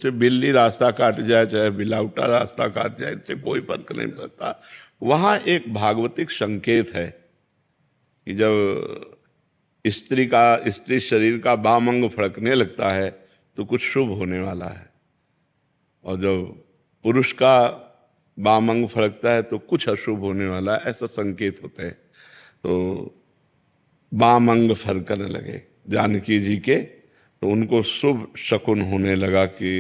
से बिल्ली रास्ता काट जाए चाहे बिलाउटा रास्ता काट जाए, इससे कोई फर्क नहीं पड़ता। वहां एक भागवतिक संकेत है कि जब स्त्री शरीर का बाम अंग फड़कने लगता है तो कुछ शुभ होने वाला है, और जब पुरुष का बाम अंग फड़कता है तो कुछ अशुभ होने वाला है, ऐसा संकेत होते हैं। तो बाम अंग फड़कने लगे जानकी जी के, तो उनको शुभ शकुन होने लगा कि,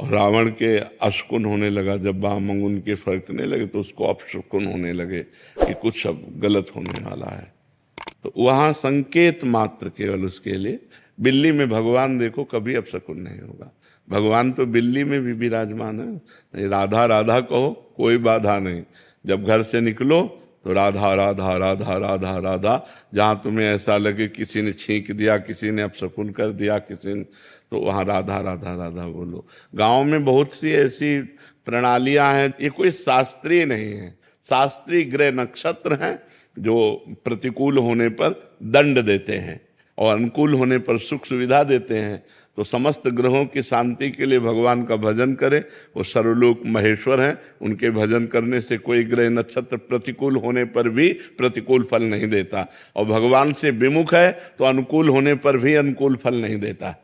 रावण के अशकुन होने लगा। जब बाम अंग उनके फड़कने लगे तो उसको अपशकुन होने लगे कि कुछ अब गलत होने वाला है। तो वहां संकेत मात्र केवल उसके लिए। बिल्ली में भगवान देखो कभी अपशकुन नहीं होगा, भगवान तो बिल्ली में भी विराजमान है। राधा राधा कहो कोई बाधा नहीं, जब घर से निकलो तो राधा राधा राधा राधा राधा। जहां तुम्हें ऐसा लगे किसी ने छींक दिया, किसी ने अपशकुन कर दिया, किसी ने, तो वहां राधा राधा राधा बोलो। गांव में बहुत सी ऐसी प्रणालियां हैं, ये कोई शास्त्रीय नहीं है। शास्त्रीय ग्रह नक्षत्र हैं जो प्रतिकूल होने पर दंड देते हैं और अनुकूल होने पर सुख सुविधा देते हैं। तो समस्त ग्रहों की शांति के लिए भगवान का भजन करें, वो सर्वलोक महेश्वर हैं, उनके भजन करने से कोई ग्रह नक्षत्र प्रतिकूल होने पर भी प्रतिकूल फल नहीं देता, और भगवान से विमुख है तो अनुकूल होने पर भी अनुकूल फल नहीं देता।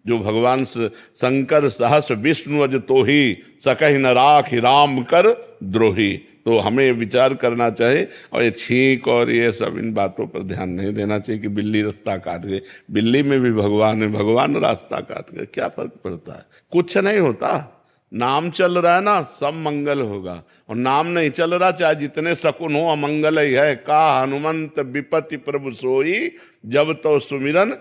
जो भगवान शंकर सहस विष्णु अज तो ही सकहि न राख राम कर द्रोही। तो हमें विचार करना चाहिए, और ये छींक और ये सब इन बातों पर ध्यान नहीं देना चाहिए कि बिल्ली रास्ता काट गई। बिल्ली में भी भगवान है, भगवान रास्ता काट गए, क्या फर्क पड़ता है? कुछ नहीं होता। नाम चल रहा है ना, सब मंगल होगा, और नाम नहीं चल रहा चाहे जितने शकुन हो अमंगल ही है। का हनुमंत विपत्ति प्रभु सोई जब तो सुमिरन।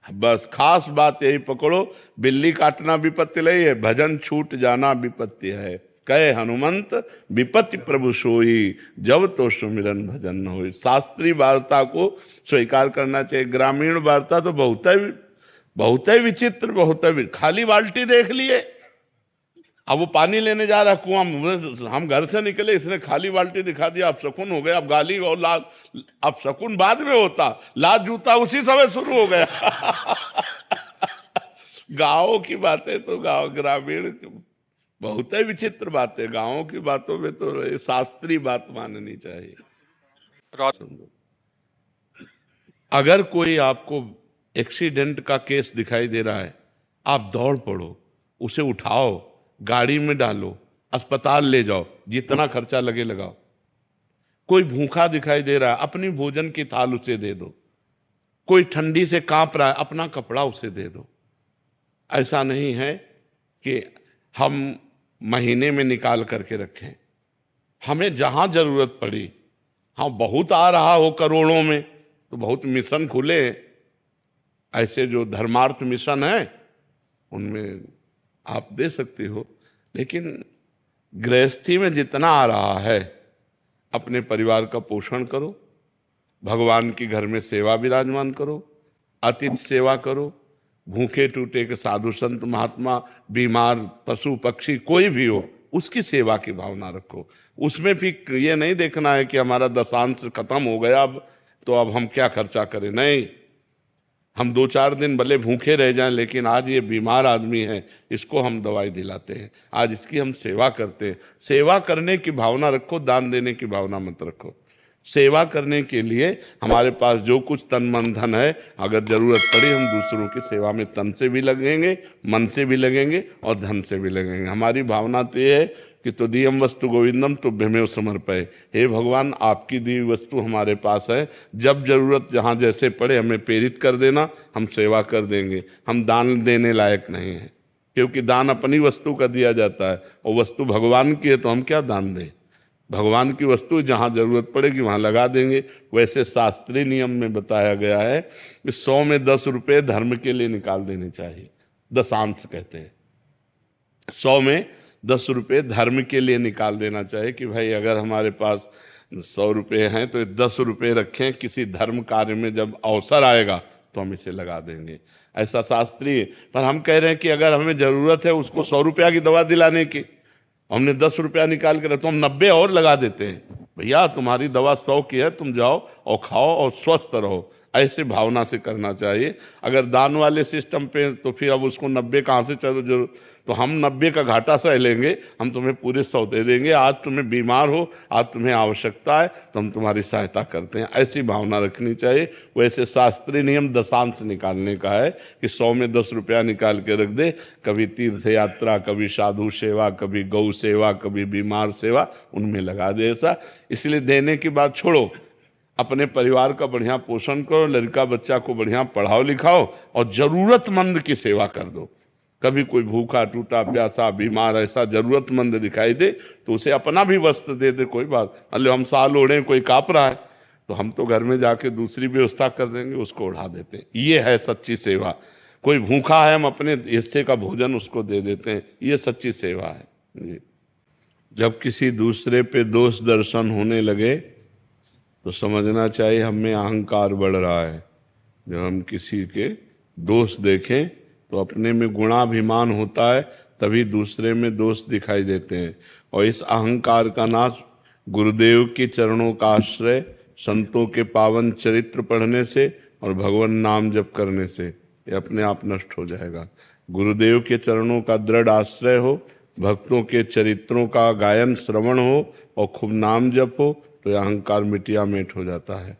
बस खास बात यही पकड़ो, बिल्ली काटना विपत्ति नहीं है, भजन छूट जाना विपत्ति है। कहे हनुमंत विपत्ति प्रभु सोई जब तो सुमिरन भजन न होई। शास्त्रीय वार्ता को स्वीकार करना चाहिए। ग्रामीण वार्ता तो बहुत ही विचित्र, खाली बाल्टी देख लिए, अब वो पानी लेने जा रहा कुआं में, हम घर से निकले, इसने खाली बाल्टी दिखा दिया, अब शकुन हो गया। अब गाली और लाज, अब शकुन बाद में होता, लाज जूता उसी समय शुरू हो गया। गाँव की बातें तो गाँव, ग्रामीण बहुत ही विचित्र बातें। गाँव की बातों में तो शास्त्रीय बात माननी चाहिए। अगर कोई आपको एक्सीडेंट का केस दिखाई दे रहा है, आप दौड़ पड़ो, उसे उठाओ, गाड़ी में डालो, अस्पताल ले जाओ, जितना खर्चा लगे लगाओ। कोई भूखा दिखाई दे रहा है, अपनी भोजन की थाल उसे दे दो। कोई ठंडी से कांप रहा है, अपना कपड़ा उसे दे दो। ऐसा नहीं है कि हम महीने में निकाल करके रखें। हमें जहां जरूरत पड़ी, हाँ बहुत आ रहा हो करोड़ों में तो बहुत मिशन खुले, ऐसे जो धर्मार्थ मिशन है उनमें आप दे सकते हो। लेकिन गृहस्थी में जितना आ रहा है, अपने परिवार का पोषण करो, भगवान की घर में सेवा विराजमान करो, अतिथि सेवा करो, भूखे टूटे के साधु संत महात्मा, बीमार पशु पक्षी कोई भी हो, उसकी सेवा की भावना रखो। उसमें भी ये नहीं देखना है कि हमारा दशांश खत्म हो गया अब तो अब हम क्या खर्चा करें। नहीं, हम 2-4 दिन भले भूखे रह जाएं, लेकिन आज ये बीमार आदमी है, इसको हम दवाई दिलाते हैं, आज इसकी हम सेवा करते हैं। सेवा करने की भावना रखो, दान देने की भावना मत रखो। सेवा करने के लिए हमारे पास जो कुछ तन मन धन है, अगर जरूरत पड़ी हम दूसरों की सेवा में तन से भी लगेंगे, मन से भी लगेंगे और धन से भी लगेंगे। हमारी भावना तो ये है कि तुदीयम वस्तु गोविंदम तुभ्यमेव समर्पये। हे भगवान, आपकी दी वस्तु हमारे पास है, जब जरूरत जहाँ जैसे पड़े हमें प्रेरित कर देना, हम सेवा कर देंगे। हम दान देने लायक नहीं हैं, क्योंकि दान अपनी वस्तु का दिया जाता है और वस्तु भगवान की है, तो हम क्या दान दें। भगवान की वस्तु जहाँ जरूरत पड़ेगी वहाँ लगा देंगे। वैसे शास्त्रीय नियम में बताया गया है कि 100 में 10 रुपये धर्म के लिए निकाल देने चाहिए, दशांश कहते हैं। 100 में 10 रुपये धर्म के लिए निकाल देना चाहिए कि भाई अगर हमारे पास 100 रुपये हैं तो 10 रुपये रखें, किसी धर्म कार्य में जब अवसर आएगा तो हम इसे लगा देंगे। ऐसा शास्त्रीय। पर हम कह रहे हैं कि अगर हमें जरूरत है उसको 100 रुपया की दवा दिलाने की, हमने 10 रुपया निकाल कर तो हम 90 और लगा देते हैं। भैया तुम्हारी दवा 100 की है, तुम जाओ और खाओ और स्वस्थ रहो। ऐसे भावना से करना चाहिए। अगर दान वाले सिस्टम पे तो फिर अब उसको 90 कहाँ से चलो जो, तो हम 90 का घाटा सह लेंगे, हम तुम्हें पूरे 100 दे देंगे। आज तुम्हें बीमार हो, आज तुम्हें आवश्यकता है, तो हम तुम्हारी सहायता करते हैं, ऐसी भावना रखनी चाहिए। वैसे शास्त्रीय नियम दशांश निकालने का है कि 100 में 10 रुपया निकाल के रख दे, कभी तीर्थ यात्रा, कभी साधु सेवा, कभी गौ सेवा, कभी बीमार सेवा, उनमें लगा दे ऐसा। इसलिए देने की बात छोड़ो, अपने परिवार का बढ़िया पोषण करो, लड़का बच्चा को बढ़िया पढ़ाओ लिखाओ और जरूरतमंद की सेवा कर दो। कभी कोई भूखा टूटा प्यासा बीमार ऐसा जरूरतमंद दिखाई दे तो उसे अपना भी वस्त्र दे दे, कोई बात। अल्ले हम साल ओढ़े, कोई काँप रहा है तो हम तो घर में जाके दूसरी व्यवस्था कर देंगे, उसको उड़ा देते हैं। ये है सच्ची सेवा। कोई भूखा है, हम अपने हिस्से का भोजन उसको दे देते हैं, ये सच्ची सेवा है जी। जब किसी दूसरे पे दोष दर्शन होने लगे तो समझना चाहिए हम में अहंकार बढ़ रहा है। जब हम किसी के दोष देखें तो अपने में गुणाभिमान होता है, तभी दूसरे में दोष दिखाई देते हैं। और इस अहंकार का नाश गुरुदेव के चरणों का आश्रय, संतों के पावन चरित्र पढ़ने से और भगवान नाम जप करने से ये अपने आप नष्ट हो जाएगा। गुरुदेव के चरणों का दृढ़ आश्रय हो, भक्तों के चरित्रों का गायन श्रवण हो और खूब नाम जप हो तो यह अहंकार मिटिया मेट हो जाता है।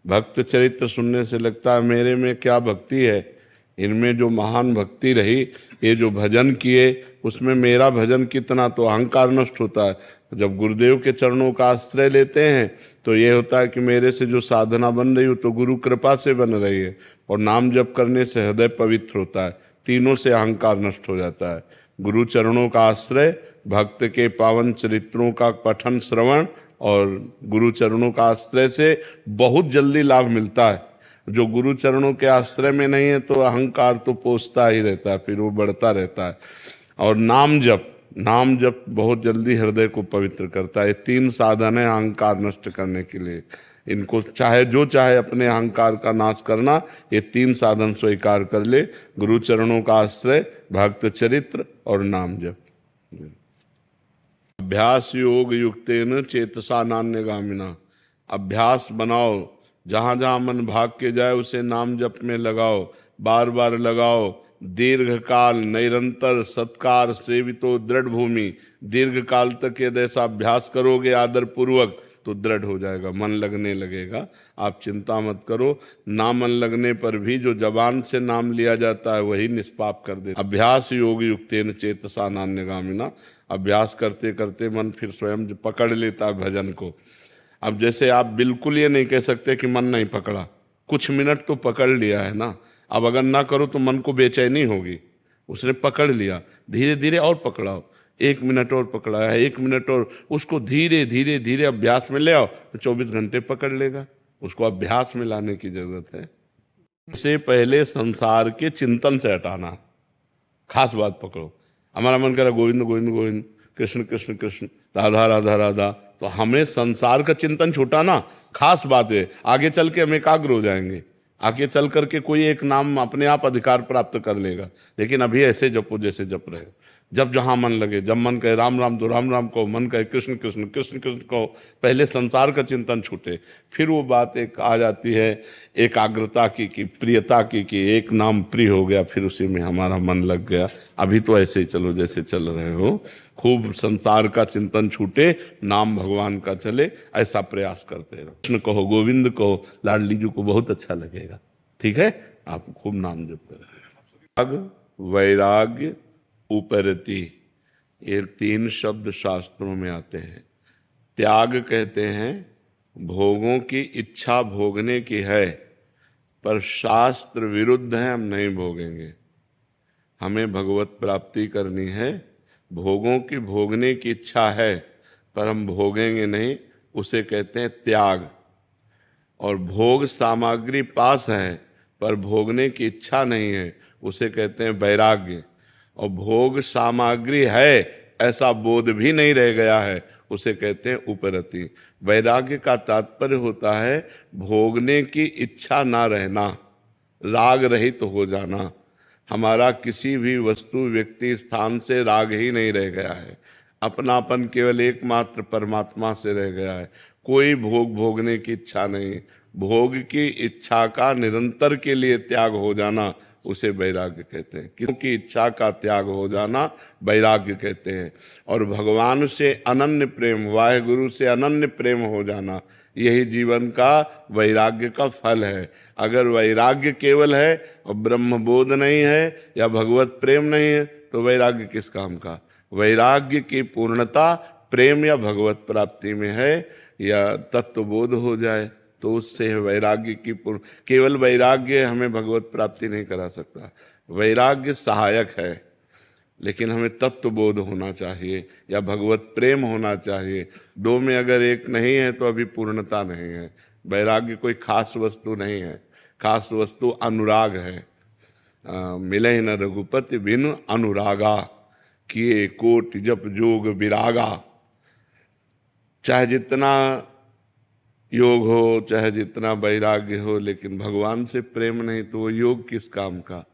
भक्त चरित्र सुनने से लगता है मेरे में क्या भक्ति है, इनमें जो महान भक्ति रही, ये जो भजन किए उसमें मेरा भजन कितना, तो अहंकार नष्ट होता है। जब गुरुदेव के चरणों का आश्रय लेते हैं तो ये होता है कि मेरे से जो साधना बन रही हो तो गुरु कृपा से बन रही है, और नाम जप करने से हृदय पवित्र होता है, तीनों से अहंकार नष्ट हो जाता है। गुरु चरणों का आश्रय, भक्त के पावन चरित्रों का पठन श्रवण और गुरु चरणों का आश्रय से बहुत जल्दी लाभ मिलता है। जो गुरु चरणों के आश्रय में नहीं है तो अहंकार तो पोसता ही रहता है, फिर वो बढ़ता रहता है। और नाम जप बहुत जल्दी हृदय को पवित्र करता है। 3 साधन है अहंकार नष्ट करने के लिए। इनको चाहे जो चाहे अपने अहंकार का नाश करना, ये 3 साधन स्वीकार कर ले, गुरु चरणों का आश्रय, भक्त चरित्र और नाम जप। अभ्यास योग युक्तेन चेतसा नान्यगामिना। अभ्यास बनाओ, जहाँ जहाँ मन भाग के जाए उसे नाम जप में लगाओ, बार बार लगाओ। दीर्घ काल निरंतर सत्कार सेवितो दृढ़ भूमि। दीर्घ काल तक यदि ऐसा अभ्यास करोगे आदर पूर्वक तो दृढ़ हो जाएगा, मन लगने लगेगा। आप चिंता मत करो, ना मन लगने पर भी जो जबान से नाम लिया जाता है वही निष्पाप कर दे। अभ्यास योग युक्तेन चेतसा नान्यगामिना। अभ्यास करते करते मन फिर स्वयं पकड़ लेता है भजन को। अब जैसे आप बिल्कुल ये नहीं कह सकते कि मन नहीं पकड़ा, कुछ मिनट तो पकड़ लिया है ना। अब अगर ना करो तो मन को बेचैनी होगी। उसने पकड़ लिया, धीरे धीरे और पकड़ाओ, 1 मिनट और पकड़ा है, 1 मिनट और, उसको धीरे धीरे धीरे अभ्यास में ले आओ तो 24 घंटे पकड़ लेगा। उसको अभ्यास में लाने की जरूरत है। इससे पहले संसार के चिंतन से हटाना, खास बात पकड़ो। हमारा मन करा गोविंद गोविंद गोविंद, कृष्ण कृष्ण कृष्ण, राधा राधा राधा, तो हमें संसार का चिंतन छुटाना खास बात है। आगे चल के हम एकाग्र हो जाएंगे, आगे चल करके कोई एक नाम अपने आप अधिकार प्राप्त कर लेगा। लेकिन अभी ऐसे जपो जैसे जप रहे हो। जब जहां मन लगे, जब मन कहे राम राम तो राम राम कहो, मन कहे कृष्ण कृष्ण कृष्ण कृष्ण कहो। पहले संसार का चिंतन छूटे, फिर वो बात एक आ जाती है एकाग्रता की प्रियता की एक नाम प्रिय हो गया, फिर उसी में हमारा मन लग गया। अभी तो ऐसे ही चलो जैसे चल रहे हो, खूब संसार का चिंतन छूटे, नाम भगवान का चले, ऐसा प्रयास करते रहो। कृष्ण कहो, गोविंद कहो, लाडली जी को बहुत अच्छा लगेगा। ठीक है, आप खूब नाम जप करें। वैराग्य उपरति, ये 3 शब्द शास्त्रों में आते हैं। त्याग कहते हैं भोगों की इच्छा भोगने की है, पर शास्त्र विरुद्ध है, हम नहीं भोगेंगे। हमें भगवत प्राप्ति करनी है, भोगों की भोगने की इच्छा है पर हम भोगेंगे नहीं, उसे कहते हैं त्याग। और भोग सामग्री पास है पर भोगने की इच्छा नहीं है, उसे कहते हैं वैराग्य। और भोग सामग्री है ऐसा बोध भी नहीं रह गया है, उसे कहते हैं उपरति। वैराग्य का तात्पर्य होता है भोगने की इच्छा ना रहना, राग रहित तो हो जाना। हमारा किसी भी वस्तु व्यक्ति स्थान से राग ही नहीं रह गया है, अपनापन केवल एकमात्र परमात्मा से रह गया है। कोई भोग भोगने की इच्छा नहीं। भोग की इच्छा का निरंतर के लिए त्याग हो जाना उसे वैराग्य कहते हैं। क्योंकि इच्छा का त्याग हो जाना वैराग्य कहते हैं। और भगवान से अनन्य प्रेम, वाहेगुरु से अनन्य प्रेम हो जाना, यही जीवन का वैराग्य का फल है। अगर वैराग्य केवल है और ब्रह्मबोध नहीं है या भगवत प्रेम नहीं है तो वैराग्य किस काम का। वैराग्य की पूर्णता प्रेम या भगवत प्राप्ति में है, या तत्वबोध हो जाए तो उससे वैराग्य की पूर्ण। केवल वैराग्य हमें भगवत प्राप्ति नहीं करा सकता, वैराग्य सहायक है, लेकिन हमें तत्वबोध होना चाहिए या भगवत प्रेम होना चाहिए। दो में अगर एक नहीं है तो अभी पूर्णता नहीं है। वैराग्य कोई खास वस्तु नहीं है, खास वस्तु अनुराग है। मिले न रघुपति बिनु अनुरागा, किए कोटि जप जोग विरागा। चाहे जितना योग हो, चाहे जितना वैराग्य हो, लेकिन भगवान से प्रेम नहीं तो वो योग किस काम का।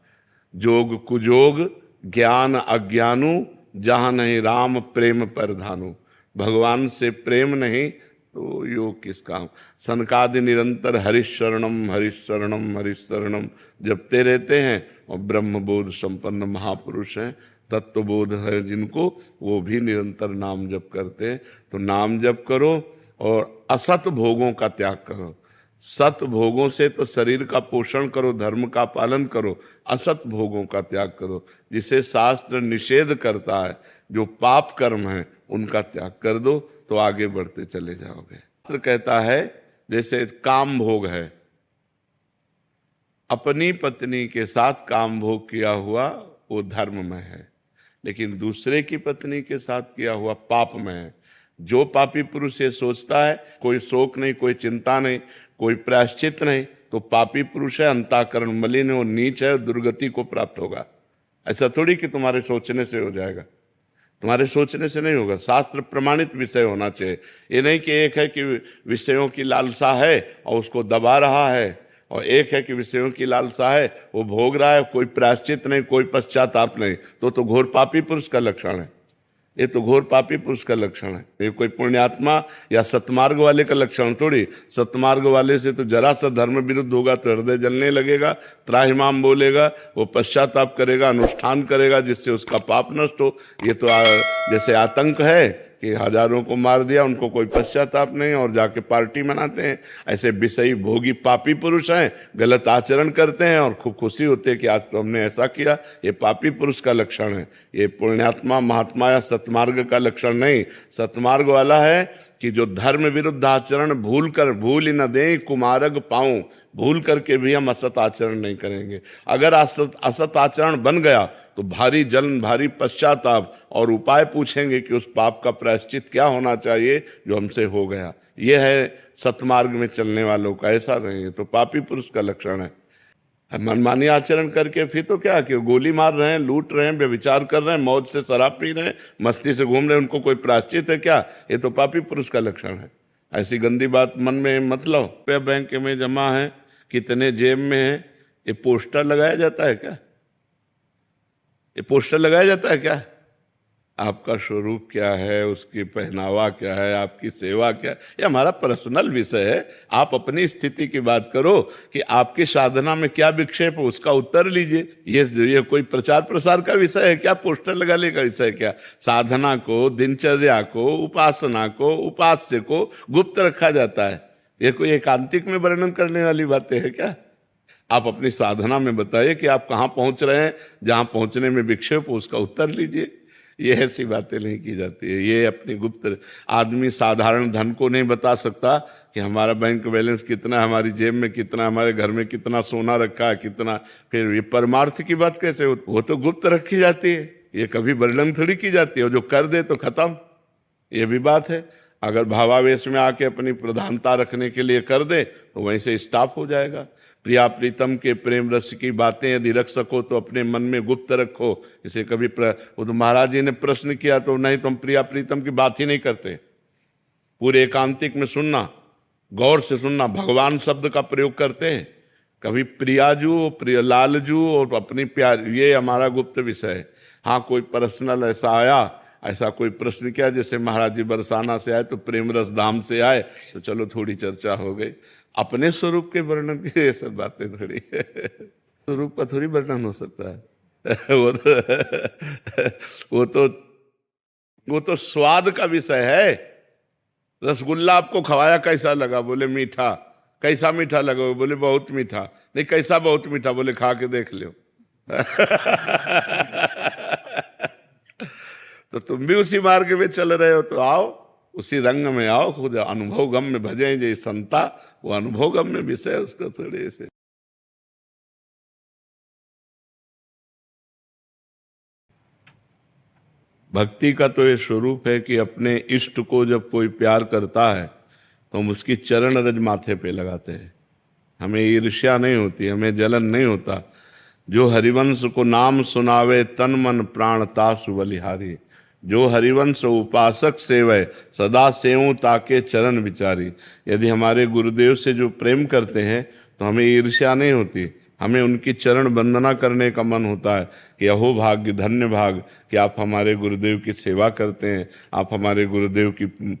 जोग कुजोग ज्ञान अज्ञानु, जहाँ नहीं राम प्रेम परधानु। भगवान से प्रेम नहीं तो योग किस काम। सनकादि निरंतर हरिशरणम हरिशरणम हरिशरणम जपते रहते हैं और ब्रह्मबोध संपन्न महापुरुष हैं, तत्वबोध है जिनको, वो भी निरंतर नाम जप करते हैं। तो नाम जप करो और असत भोगों का त्याग करो। सत भोगों से तो शरीर का पोषण करो, धर्म का पालन करो, असत भोगों का त्याग करो। जिसे शास्त्र निषेध करता है, जो पाप कर्म है उनका त्याग कर दो तो आगे बढ़ते चले जाओगे। शास्त्र कहता है जैसे काम भोग है, अपनी पत्नी के साथ काम भोग किया हुआ वो धर्म में है, लेकिन दूसरे की पत्नी के साथ किया हुआ पाप में है। जो पापी पुरुष ये सोचता है कोई शोक नहीं, कोई चिंता नहीं, कोई प्रायश्चित नहीं, तो पापी पुरुष है, अंतःकरण मलिन है और नीच है, दुर्गति को प्राप्त होगा। ऐसा थोड़ी कि तुम्हारे सोचने से हो जाएगा, तुम्हारे सोचने से नहीं होगा। शास्त्र प्रमाणित विषय होना चाहिए। ये नहीं कि एक है कि विषयों की लालसा है और उसको दबा रहा है, और एक है कि विषयों की लालसा है वो भोग रहा है, कोई प्रायश्चित नहीं, कोई पश्चाताप नहीं, तो घोर पापी पुरुष का लक्षण है। ये तो घोर पापी पुरुष का लक्षण है। ये कोई पुण्यात्मा या सतमार्ग वाले का लक्षण थोड़ी। सतमार्ग वाले से तो जरा सा धर्म विरुद्ध होगा तो हृदय जलने लगेगा, त्राहिमाम बोलेगा, वो पश्चाताप करेगा, अनुष्ठान करेगा जिससे उसका पाप नष्ट हो। ये तो जैसे आतंक है कि हजारों को मार दिया, उनको कोई पश्चाताप नहीं और जाके पार्टी मनाते हैं। ऐसे विषयी भोगी पापी पुरुष हैं, गलत आचरण करते हैं और खूब खुशी होते हैं कि आज तो हमने ऐसा किया। ये पापी पुरुष का लक्षण है, ये पुण्यात्मा महात्मा या सतमार्ग का लक्षण नहीं। सतमार्ग वाला है कि जो धर्म विरुद्ध आचरण भूल ही न दे कुमारग पाऊं, भूल करके भी हम असत आचरण नहीं करेंगे। अगर असत आचरण बन गया तो भारी जलन, भारी पश्चाताप और उपाय पूछेंगे कि उस पाप का प्रायश्चित क्या होना चाहिए जो हमसे हो गया। यह है सतमार्ग में चलने वालों का, ऐसा नहीं है तो पापी पुरुष का लक्षण है। मनमानी आचरण करके फिर तो क्या कि गोली मार रहे हैं, लूट रहे हैं, व्यभिचार कर रहे हैं, मौज से शराब पी रहे हैं, मस्ती से घूम रहे हैं, उनको कोई प्रायश्चित है क्या? ये तो पापी पुरुष का लक्षण है। ऐसी गंदी बात मन में मत लो। रुपया बैंक में जमा है, कितने जेब में है, ये पोस्टर लगाया जाता है क्या? ये पोस्टर लगाया जाता है क्या? आपका स्वरूप क्या है, उसकी पहनावा क्या है, आपकी सेवा क्या है, ये हमारा पर्सनल विषय है। आप अपनी स्थिति की बात करो कि आपकी साधना में क्या विक्षेप हो, उसका उत्तर लीजिए। ये कोई प्रचार प्रसार का विषय है क्या? पोस्टर लगाने का विषय क्या? साधना को, दिनचर्या को, उपासना को, उपास्य को गुप्त रखा जाता है। ये कोई एकांतिक में वर्णन करने वाली बातें है क्या? आप अपनी साधना में बताइए कि आप कहाँ पहुंच रहे हैं, जहां पहुंचने में विक्षेप हो उसका उत्तर लीजिए। ये ऐसी बातें नहीं की जाती है। ये अपनी गुप्त, आदमी साधारण धन को नहीं बता सकता कि हमारा बैंक बैलेंस कितना, हमारी जेब में कितना, हमारे घर में कितना सोना रखा है, कितना। फिर ये परमार्थ की बात कैसे हो? वो तो गुप्त रखी जाती है, ये कभी वर्णन थोड़ी की जाती है। जो कर दे तो खत्म, ये भी बात है। अगर भावावेश में आके अपनी प्रधानता रखने के लिए कर दे तो वहीं से स्टॉप हो जाएगा। प्रिया प्रीतम के प्रेम रस की बातें यदि रख सको तो अपने मन में गुप्त रखो। इसे कभी वो तो महाराज जी ने प्रश्न किया तो नहीं, तुम प्रिया प्रीतम की बात ही नहीं करते। पूरे एकांतिक में सुनना, गौर से सुनना, भगवान शब्द का प्रयोग करते हैं। कभी प्रियाजू, प्रिय लालजू और अपनी प्यार, ये हमारा गुप्त विषय है। हाँ, कोई पर्सनल ऐसा आया, ऐसा कोई प्रश्न किया, जैसे महाराज जी बरसाना से आए तो प्रेम रस धाम से आए तो चलो थोड़ी चर्चा हो गई। अपने स्वरूप के वर्णन की ये सब बातें थोड़ी स्वरूप का थोड़ी वर्णन हो सकता है वो तो वो तो वो तो स्वाद का विषय है। रसगुल्ला आपको खवाया, कैसा लगा? बोले मीठा। कैसा मीठा लगा? बोले बहुत मीठा। नहीं, कैसा बहुत मीठा? बोले खा के देख लो। तो तुम भी उसी मार्ग में चल रहे हो, तो आओ उसी रंग में आओ, खुद अनुभव गम में भजे जे संता। वो अनुभव गम में विषय उसको थोड़े से। भक्ति का तो ये स्वरूप है कि अपने इष्ट को जब कोई प्यार करता है तो हम उसकी चरण रज माथे पे लगाते हैं। हमें ईर्ष्या नहीं होती, हमें जलन नहीं होता। जो हरिवंश को नाम सुनावे, तन मन प्राण तासु बलिहारी। जो हरिवंश उपासक सेवय, सदा सेवूं ताके चरण विचारी। यदि हमारे गुरुदेव से जो प्रेम करते हैं तो हमें ईर्ष्या नहीं होती, हमें उनकी चरण वंदना करने का मन होता है कि अहो भाग्य, धन्य भाग कि आप हमारे गुरुदेव की सेवा करते हैं, आप हमारे गुरुदेव की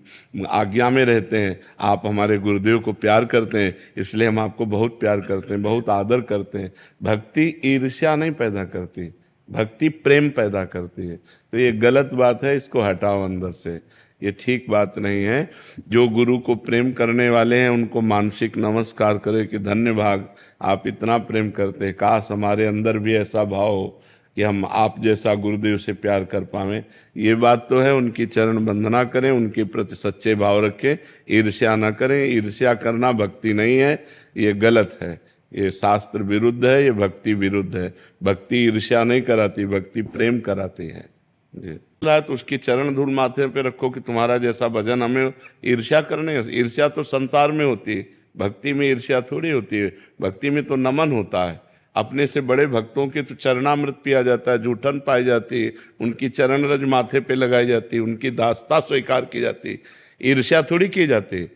आज्ञा में रहते हैं, आप हमारे गुरुदेव को प्यार करते हैं, इसलिए हम आपको बहुत प्यार करते हैं, बहुत आदर करते हैं। भक्ति ईर्ष्या नहीं पैदा करती, भक्ति प्रेम पैदा करती है। तो ये गलत बात है, इसको हटाओ अंदर से, ये ठीक बात नहीं है। जो गुरु को प्रेम करने वाले हैं उनको मानसिक नमस्कार करे कि धन्य भाग, आप इतना प्रेम करते हैं, काश हमारे अंदर भी ऐसा भाव हो कि हम आप जैसा गुरुदेव से प्यार कर पावें। ये बात तो है, उनकी चरण वंदना करें, उनके प्रति सच्चे भाव रखें, ईर्ष्या न करें। ईर्ष्या करना भक्ति नहीं है, ये गलत है, ये शास्त्र विरुद्ध है, ये भक्ति विरुद्ध है। भक्ति ईर्ष्या नहीं कराती, भक्ति प्रेम कराती है जी। तो उसकी चरण धूल माथे पे रखो कि तुम्हारा जैसा भजन, हमें ईर्ष्या करने। ईर्ष्या तो संसार में होती है, भक्ति में ईर्ष्या थोड़ी होती है। भक्ति में तो नमन होता है। अपने से बड़े भक्तों के तो चरणामृत पिया जाता है, जूठन पाई जाती है, उनकी चरण रज माथे पे लगाई जाती है, उनकी दास्ता स्वीकार की जाती है, ईर्ष्या थोड़ी की जाती।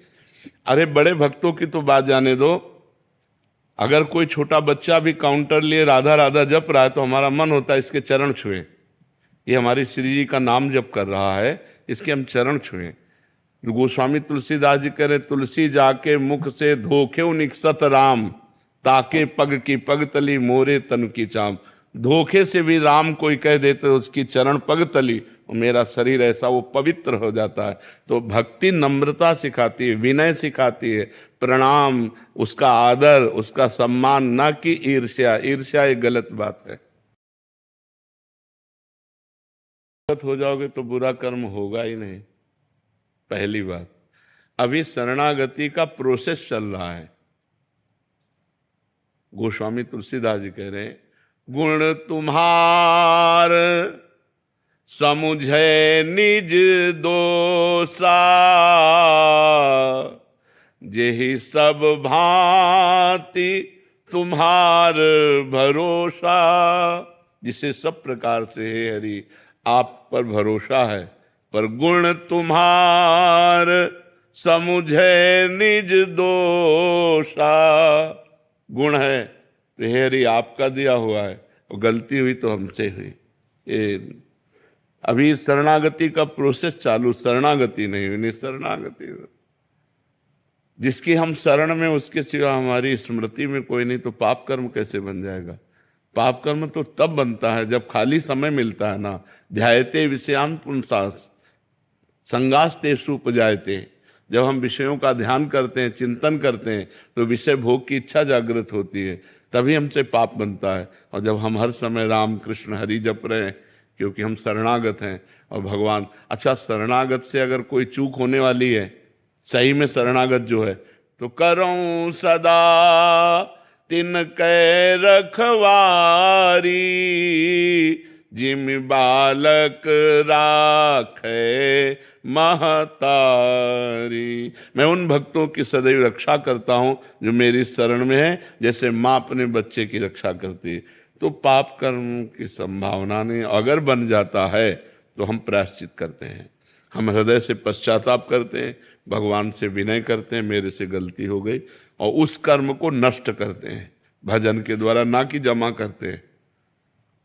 अरे बड़े भक्तों की तो बात जाने दो, अगर कोई छोटा बच्चा भी काउंटर लिए राधा राधा जप रहा है तो हमारा मन होता है इसके चरण छुए, ये हमारी श्री जी का नाम जप कर रहा है, इसके हम चरण छुएं। गोस्वामी तुलसीदास जी कह रहे, तुलसी जाके मुख से धोखे निकसत राम, ताके पग की पग तली मोरे तन की चाम। धोखे से भी राम कोई कह देते उसकी चरण पग तली, मेरा शरीर ऐसा वो पवित्र हो जाता है। तो भक्ति नम्रता सिखाती है, विनय सिखाती है, प्रणाम, उसका आदर, उसका सम्मान, ना कि ईर्ष्या। ईर्ष्या एक गलत बात है। हो जाओगे तो बुरा कर्म होगा ही नहीं, पहली बात। अभी शरणागति का प्रोसेस चल रहा है। गोस्वामी तुलसीदास जी कह रहे हैं, गुण तुम्हार समुझे निज दोषा, जेहि सब भांति तुम्हार भरोसा। जिसे सब प्रकार से हे हरि आप पर भरोसा है, पर गुण तुम्हार समुझे निज दोषा। गुण है तो हे हरि आपका दिया हुआ है, और गलती हुई तो हमसे हुई। ये अभी शरणागति का प्रोसेस चालू, शरणागति नहीं हुई, शरणागति। जिसकी हम शरण में उसके सिवा हमारी स्मृति में कोई नहीं, तो पाप कर्म कैसे बन जाएगा? पाप कर्म तो तब बनता है जब खाली समय मिलता है ना। ध्यायते विषयान पुंसास संगास्ते सुपजायते। जब हम विषयों का ध्यान करते हैं, चिंतन करते हैं, तो विषय भोग की इच्छा जागृत होती है, तभी हमसे पाप बनता है। और जब हम हर समय राम कृष्ण हरि जप रहे हैं, क्योंकि हम शरणागत हैं और भगवान। अच्छा, शरणागत से अगर कोई चूक होने वाली है, सही में शरणागत जो है, तो करऊं सदा तिन कै रखवारी, जिम बालक राखे महतारी। मैं उन भक्तों की सदैव रक्षा करता हूं जो मेरी शरण में है, जैसे माँ अपने बच्चे की रक्षा करती है। तो पाप कर्म की संभावना नहीं, अगर बन जाता है तो हम प्रायश्चित करते हैं, हम हृदय से पश्चाताप करते हैं, भगवान से विनय करते हैं, मेरे से गलती हो गई, और उस कर्म को नष्ट करते हैं भजन के द्वारा, ना कि जमा करते हैं।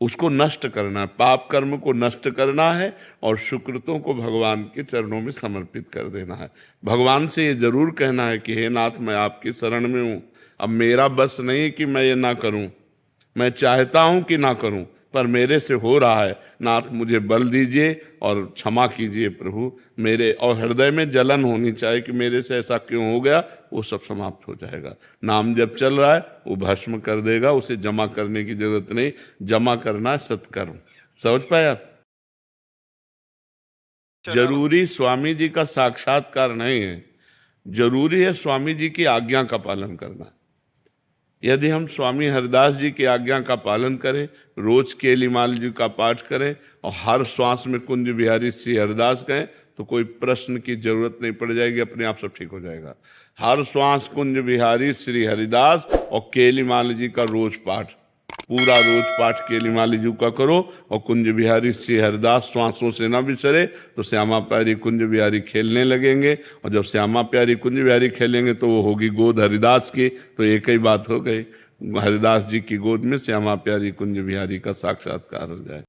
उसको नष्ट करना है, पाप कर्म को नष्ट करना है और सुकृतों को भगवान के चरणों में समर्पित कर देना है। भगवान से ये जरूर कहना है कि हे नाथ, मैं आपकी शरण में हूँ, अब मेरा बस नहीं कि मैं ये ना करूँ, मैं चाहता हूँ कि ना करूँ, पर मेरे से हो रहा है, नाथ मुझे बल दीजिए और क्षमा कीजिए प्रभु मेरे। और हृदय में जलन होनी चाहिए कि मेरे से ऐसा क्यों हो गया, वो सब समाप्त हो जाएगा। नाम जब चल रहा है वो भस्म कर देगा, उसे जमा करने की जरूरत नहीं, जमा करना है सत्कर्म। समझ पाए आप? जरूरी स्वामी जी का साक्षात्कार नहीं है, जरूरी है स्वामी जी की आज्ञा का पालन करना। यदि हम स्वामी हरिदास जी की आज्ञा का पालन करें, रोज केलीमाल जी का पाठ करें और हर श्वास में कुंज बिहारी श्री हरिदास कहें, तो कोई प्रश्न की जरूरत नहीं पड़ जाएगी, अपने आप सब ठीक हो जाएगा। हर श्वास कुंज बिहारी श्री हरिदास और केलीमाल जी का रोज पाठ, पूरा रोज पाठ केलीमाल जी का करो और कुंज बिहारी श्री हरिदास श्वासों से ना बिसरे, तो श्यामा प्यारी कुंज बिहारी खेलने लगेंगे। और जब श्यामा प्यारी कुंज बिहारी खेलेंगे तो वो होगी गोद हरिदास की, तो एक ही बात हो गई, हरिदास जी की गोद में श्यामा प्यारी कुंज बिहारी का साक्षात्कार हो जाए।